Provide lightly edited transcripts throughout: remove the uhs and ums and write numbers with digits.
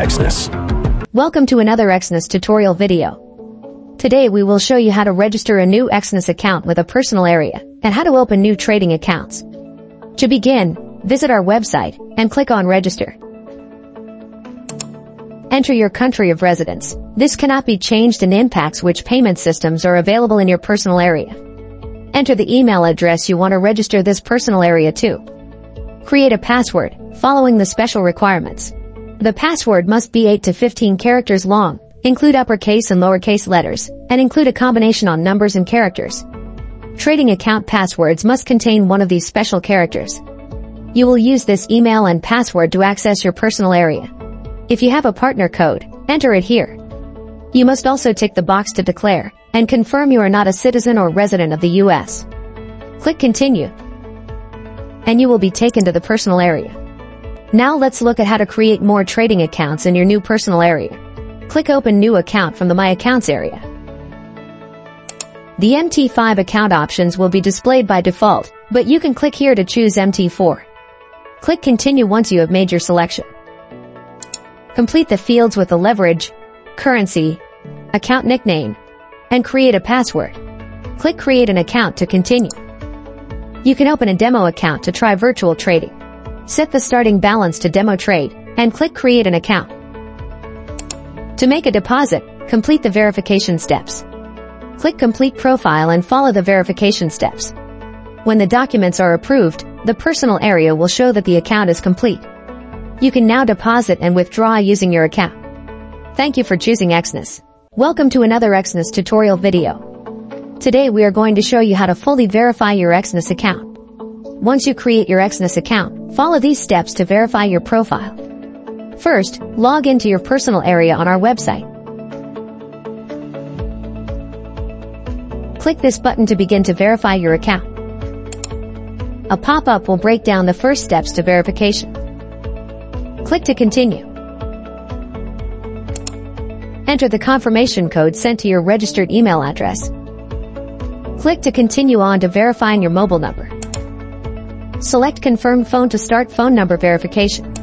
Exness. Welcome to another Exness tutorial video. Today we will show you how to register a new Exness account with a personal area and how to open new trading accounts. To begin, visit our website and click on Register. Enter your country of residence. This cannot be changed and impacts which payment systems are available in your personal area. Enter the email address you want to register this personal area to. Create a password, following the special requirements. The password must be 8 to 15 characters long, include uppercase and lowercase letters, and include a combination on numbers and characters. Trading account passwords must contain one of these special characters. You will use this email and password to access your personal area. If you have a partner code, enter it here. You must also tick the box to declare and confirm you are not a citizen or resident of the U.S. Click Continue, and you will be taken to the personal area. Now let's look at how to create more trading accounts in your new personal area. Click Open New Account from the My Accounts area. The MT5 account options will be displayed by default, but you can click here to choose MT4. Click Continue once you have made your selection. Complete the fields with the leverage, currency, account nickname, and create a password. Click Create an Account to continue. You can open a demo account to try virtual trading. Set the starting balance to demo trade, and click Create an Account. To make a deposit, complete the verification steps. Click Complete Profile and follow the verification steps. When the documents are approved, the personal area will show that the account is complete. You can now deposit and withdraw using your account. Thank you for choosing Exness. Welcome to another Exness tutorial video. Today we are going to show you how to fully verify your Exness account. Once you create your Exness account, follow these steps to verify your profile. First, log into your personal area on our website. Click this button to begin to verify your account. A pop-up will break down the first steps to verification. Click to continue. Enter the confirmation code sent to your registered email address. Click to continue on to verifying your mobile number. Select Confirm Phone to start phone number verification.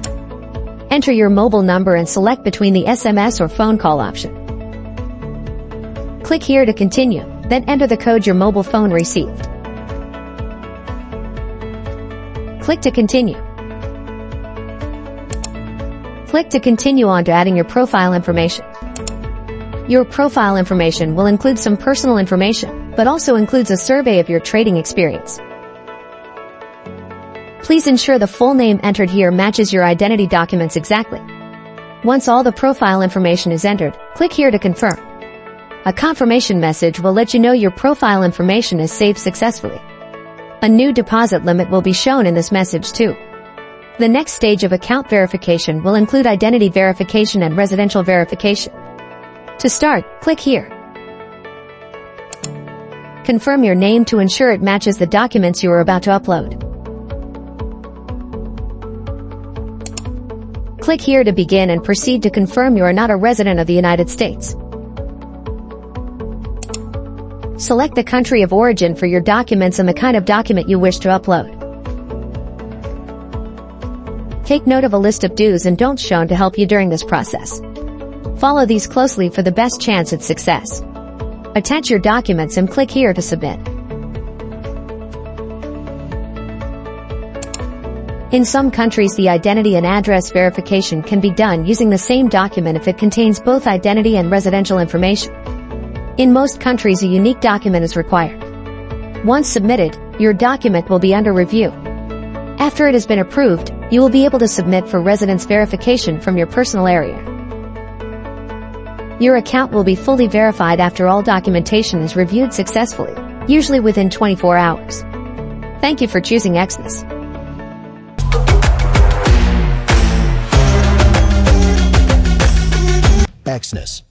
Enter your mobile number and select between the SMS or phone call option. Click here to continue, then enter the code your mobile phone received. Click to continue. Click to continue on to adding your profile information. Your profile information will include some personal information, but also includes a survey of your trading experience. Please ensure the full name entered here matches your identity documents exactly. Once all the profile information is entered, click here to confirm. A confirmation message will let you know your profile information is saved successfully. A new deposit limit will be shown in this message too. The next stage of account verification will include identity verification and residential verification. To start, click here. Confirm your name to ensure it matches the documents you are about to upload. Click here to begin and proceed to confirm you are not a resident of the United States. Select the country of origin for your documents and the kind of document you wish to upload. Take note of a list of do's and don'ts shown to help you during this process. Follow these closely for the best chance at success. Attach your documents and click here to submit. In some countries, the identity and address verification can be done using the same document if it contains both identity and residential information. In most countries, a unique document is required. Once submitted, your document will be under review. After it has been approved, you will be able to submit for residence verification from your personal area. Your account will be fully verified after all documentation is reviewed successfully, usually within 24 hours. Thank you for choosing Exness. Exness.